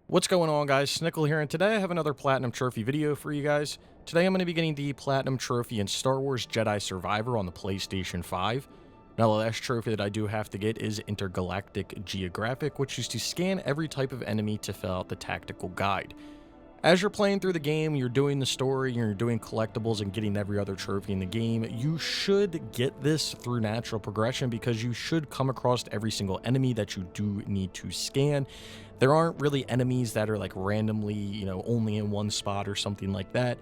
What's going on, guys? Snickel here, and today I have another Platinum Trophy video for you guys. Today I'm going to be getting the Platinum Trophy in Star Wars Jedi Survivor on the PlayStation 5. Now, the last trophy that I do have to get is Intergalactic Geographic, which is to scan every type of enemy to fill out the tactical guide. As you're playing through the game, you're doing the story, you're doing collectibles and getting every other trophy in the game, you should get this through natural progression because you should come across every single enemy that you do need to scan. There aren't really enemies that are like randomly, only in one spot or something like that.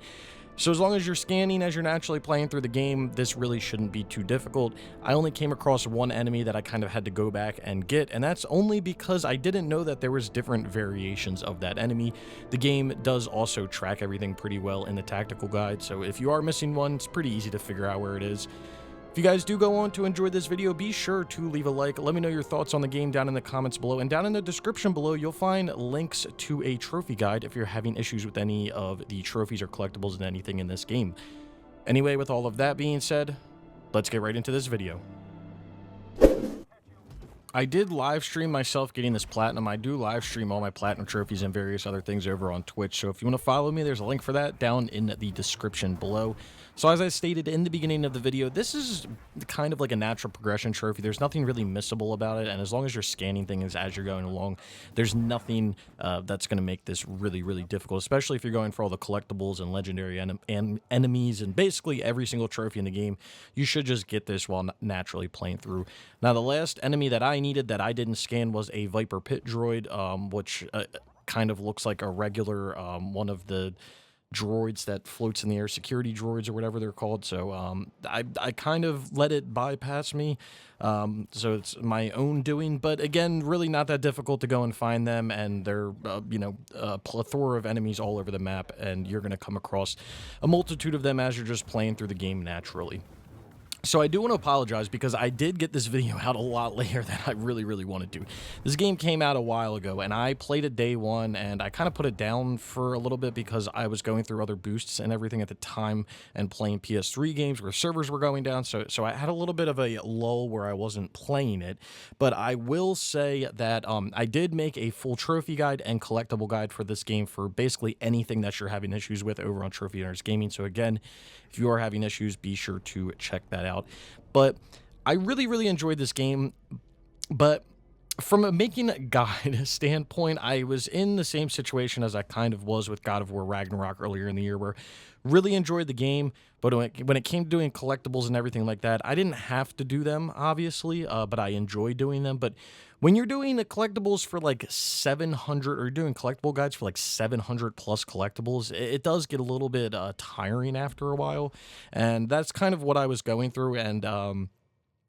So as long as you're scanning as you're naturally playing through the game, this really shouldn't be too difficult. I only came across one enemy that I kind of had to go back and get, and that's only because I didn't know that there was different variations of that enemy. The game does also track everything pretty well in the tactical guide, so if you are missing one, it's pretty easy to figure out where it is. If you guys do go on to enjoy this video, be sure to leave a like. Let me know your thoughts on the game down in the comments below. And down in the description below, you'll find links to a trophy guide if you're having issues with any of the trophies or collectibles and anything in this game. Anyway, with all of that being said, let's get right into this video. I did live stream myself getting this platinum. I do live stream all my platinum trophies and various other things over on Twitch. So if you want to follow me, there's a link for that down in the description below. So as I stated in the beginning of the video, this is kind of like a natural progression trophy. There's nothing really missable about it. And as long as you're scanning things as you're going along, there's nothing that's going to make this really, really difficult, especially if you're going for all the collectibles and legendary enemies and basically every single trophy in the game. You should just get this while naturally playing through. Now, the last enemy that I needed that I didn't scan was a Viper Pit droid, which kind of looks like a regular one of the droids that floats in the air, security droids or whatever they're called. So I kind of let it bypass me, so it's my own doing. But again, really not that difficult to go and find them, and they're a plethora of enemies all over the map, and you're going to come across a multitude of them as you're just playing through the game naturally. So I do want to apologize because I did get this video out a lot later than I really wanted to. This game came out a while ago, and I played it day one, and I kind of put it down for a little bit because I was going through other boosts and everything at the time and playing PS3 games where servers were going down, so I had a little bit of a lull where I wasn't playing it. But I will say that I did make a full trophy guide and collectible guide for this game for basically anything that you're having issues with over on Trophy Hunters Gaming. So again, if you are having issues, be sure to check that out. But I really enjoyed this game, but from a making a guide standpoint, I was in the same situation as I kind of was with God of War Ragnarok earlier in the year, where really enjoyed the game, but when it came to doing collectibles and everything like that, I didn't have to do them, obviously, but I enjoy doing them. But when you're doing the collectibles for like 700, or you're doing collectible guides for like 700 plus collectibles, it does get a little bit tiring after a while, and that's kind of what I was going through. And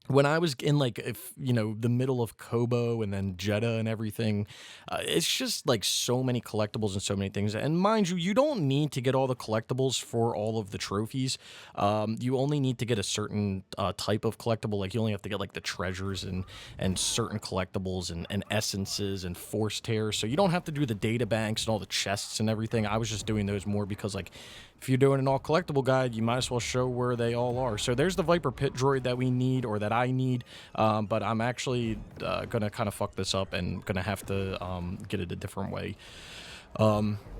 when I was in the middle of Kobo and then Jeddah and everything, it's just like so many collectibles and so many things. And mind you, you don't need to get all the collectibles for all of the trophies. You only need to get a certain type of collectible. Like you only have to get like the treasures and certain collectibles and essences and force tears. So you don't have to do the data banks and all the chests and everything. I was just doing those more because like if you're doing an all collectible guide, you might as well show where they all are. So there's the Viper Pit droid that we need, or that I need, but I'm actually gonna kind of fuck this up and gonna have to get it a different way,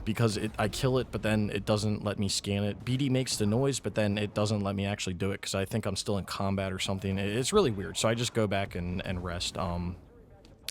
because I kill it, but then it doesn't let me scan it. BD makes the noise, but then it doesn't let me actually do it because I think I'm still in combat or something. It's really weird, so I just go back and rest.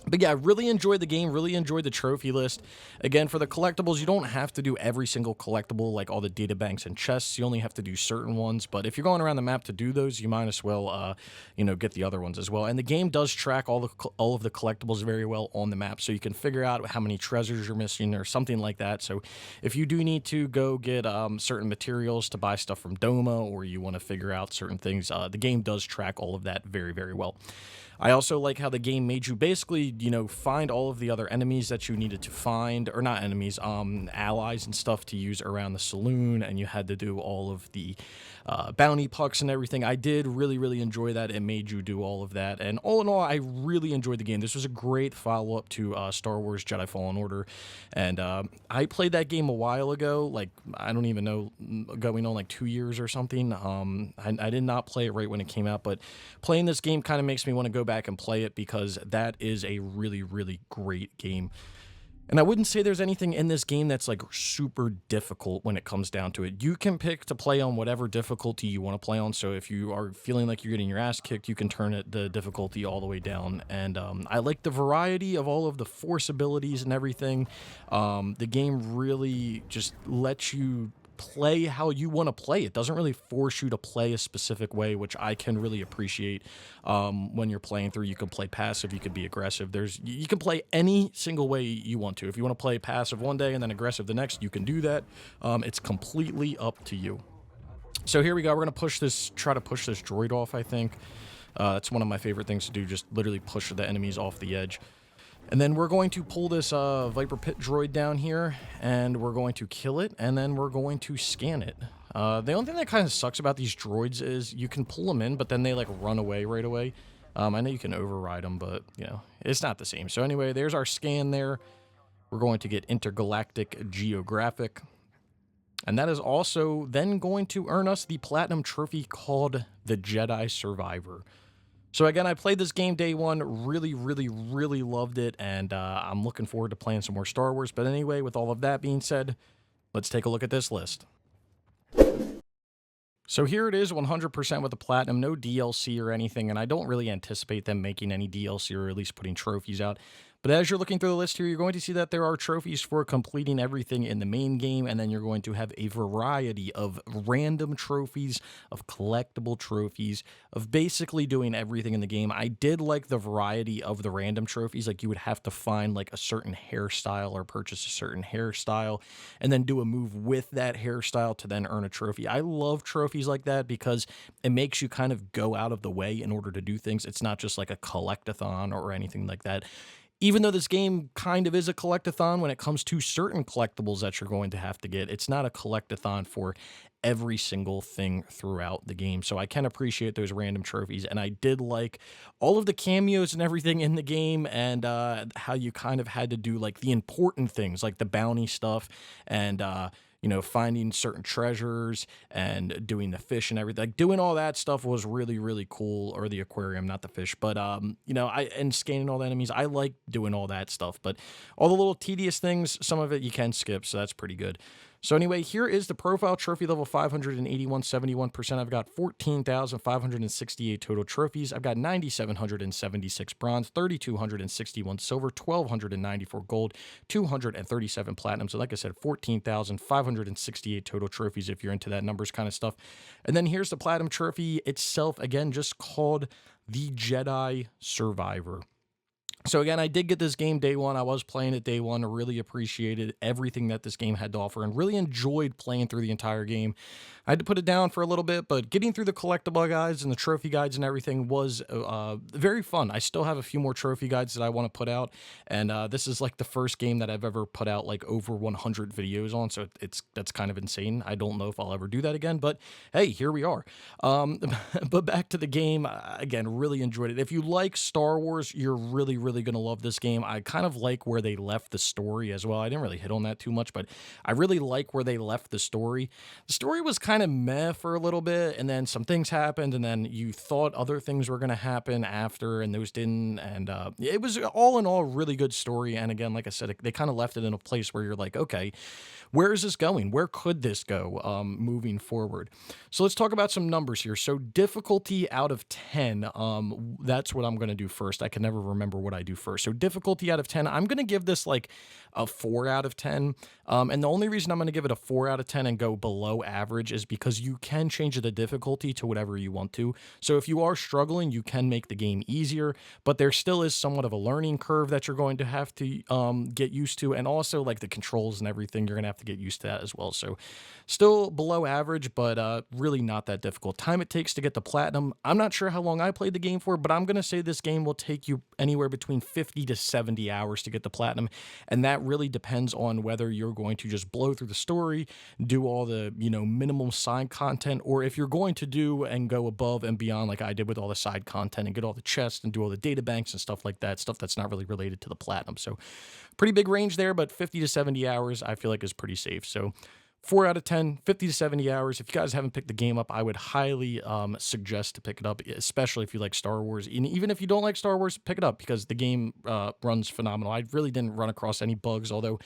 But yeah, I really enjoyed the game, really enjoyed the trophy list. Again, for the collectibles, you don't have to do every single collectible, like all the data banks and chests. You only have to do certain ones. But if you're going around the map to do those, you might as well, get the other ones as well. And the game does track all of the collectibles very well on the map, so you can figure out how many treasures you're missing or something like that. So if you do need to go get certain materials to buy stuff from Doma, or you want to figure out certain things, the game does track all of that very well. I also like how the game made you basically, find all of the other enemies that you needed to find, or not enemies, allies and stuff to use around the saloon, and you had to do all of the bounty pucks and everything. I did really enjoy that. It made you do all of that, and all in all, I really enjoyed the game. This was a great follow-up to Star Wars Jedi Fallen Order, and I played that game a while ago, like, I don't even know, going on like 2 years or something. I did not play it right when it came out, but playing this game kind of makes me want to go back and play it because that is a really great game. And I wouldn't say there's anything in this game that's like super difficult when it comes down to it. You can pick to play on whatever difficulty you want to play on. So if you are feeling like you're getting your ass kicked, you can turn the difficulty all the way down. And I like the variety of all of the force abilities and everything. The game really just lets you play how you want to play. It doesn't really force you to play a specific way, which I can really appreciate. When you're playing through, you can play passive, you can be aggressive. You can play any single way you want to. If you want to play passive one day and then aggressive the next, you can do that. It's completely up to you. So here we go. We're gonna try to push this droid off. I think that's one of my favorite things to do. Just literally push the enemies off the edge. And then we're going to pull this Viper Pit droid down here, and we're going to kill it, and then we're going to scan it. The only thing that kind of sucks about these droids is you can pull them in, but then they like run away right away. I know you can override them, but you know, it's not the same. So anyway, there's our scan there. We're going to get Intergalactic Geographic. And that is also then going to earn us the platinum trophy called the Jedi Survivor. So again, I played this game day one, really, really, really loved it, and I'm looking forward to playing some more Star Wars. But anyway, with all of that being said, let's take a look at this list. So here it is, 100% with the platinum, no DLC or anything, and I don't really anticipate them making any DLC or at least putting trophies out. But as you're looking through the list here, you're going to see that there are trophies for completing everything in the main game, and then you're going to have a variety of random trophies, of collectible trophies, of basically doing everything in the game. I did like the variety of the random trophies, like you would have to find like a certain hairstyle or purchase a certain hairstyle, and then do a move with that hairstyle to then earn a trophy. I love trophies like that because it makes you kind of go out of the way in order to do things. It's not just like a collectathon or anything like that. Even though this game kind of is a collectathon when it comes to certain collectibles that you're going to have to get, it's not a collectathon for every single thing throughout the game. So I can appreciate those random trophies, and I did like all of the cameos and everything in the game, and how you kind of had to do like the important things, like the bounty stuff, and you know, finding certain treasures and doing the fish and everything. Like doing all that stuff was really, really cool. Or the aquarium, not the fish. But you know, and scanning all the enemies. I like doing all that stuff. But all the little tedious things, some of it you can skip, so that's pretty good. So anyway, here is the profile trophy level 581, 71%. I've got 14,568 total trophies. I've got 9,776 bronze, 3,261 silver, 1,294 gold, 237 platinum. So like I said, 14,568 total trophies if you're into that numbers kind of stuff. And then here's the platinum trophy itself, again, just called the Jedi Survivor. So again, I did get this game day one. I was playing it day one. I really appreciated everything that this game had to offer and really enjoyed playing through the entire game. I had to put it down for a little bit, but getting through the collectible guides and the trophy guides and everything was very fun. I still have a few more trophy guides that I want to put out, and this is like the first game that I've ever put out like over 100 videos on, so that's kind of insane. I don't know if I'll ever do that again, but hey, here we are. But back to the game, again, really enjoyed it. If you like Star Wars, you're really, really going to love this game. I kind of like where they left the story as well. I didn't really hit on that too much, but I really like where they left the story. The story was kind of meh for a little bit, and then some things happened, and then you thought other things were going to happen after, and those didn't, and it was all in all a really good story. And again, like I said, they kind of left it in a place where you're like, okay, where is this going? Where could this go moving forward? So let's talk about some numbers here. So difficulty out of 10, that's what I'm going to do first. I can never remember what I do first. So difficulty out of 10, I'm going to give this like a 4 out of 10. And the only reason I'm going to give it a 4 out of 10 and go below average is because you can change the difficulty to whatever you want to. So if you are struggling, you can make the game easier, but there still is somewhat of a learning curve that you're going to have to get used to. And also like the controls and everything, you're going to have to get used to that as well. So still below average, but really not that difficult. Time it takes to get the platinum, I'm not sure how long I played the game for, but I'm going to say this game will take you anywhere between 50 to 70 hours to get the platinum. And that really depends on whether you're going to just blow through the story, do all the, you know, minimum side content, or if you're going to do and go above and beyond like I did with all the side content and get all the chests and do all the data banks and stuff like that, stuff that's not really related to the platinum. So pretty big range there, but 50 to 70 hours I feel like is pretty safe. So 4 out of 10, 50 to 70 hours. If you guys haven't picked the game up, I would highly suggest to pick it up, especially if you like Star Wars. And even if you don't like Star Wars, pick it up because the game runs phenomenal. I really didn't run across any bugs, although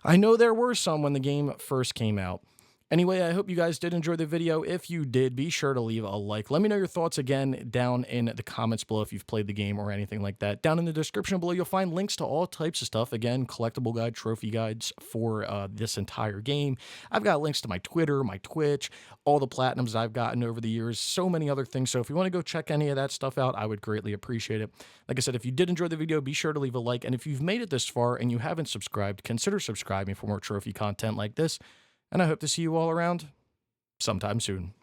I know there were some when the game first came out. Anyway, I hope you guys did enjoy the video. If you did, be sure to leave a like. Let me know your thoughts again down in the comments below if you've played the game or anything like that. Down in the description below, you'll find links to all types of stuff. Again, collectible guide, trophy guides for this entire game. I've got links to my Twitter, my Twitch, all the platinums I've gotten over the years, so many other things. So if you want to go check any of that stuff out, I would greatly appreciate it. Like I said, if you did enjoy the video, be sure to leave a like. And if you've made it this far and you haven't subscribed, consider subscribing for more trophy content like this. And I hope to see you all around sometime soon.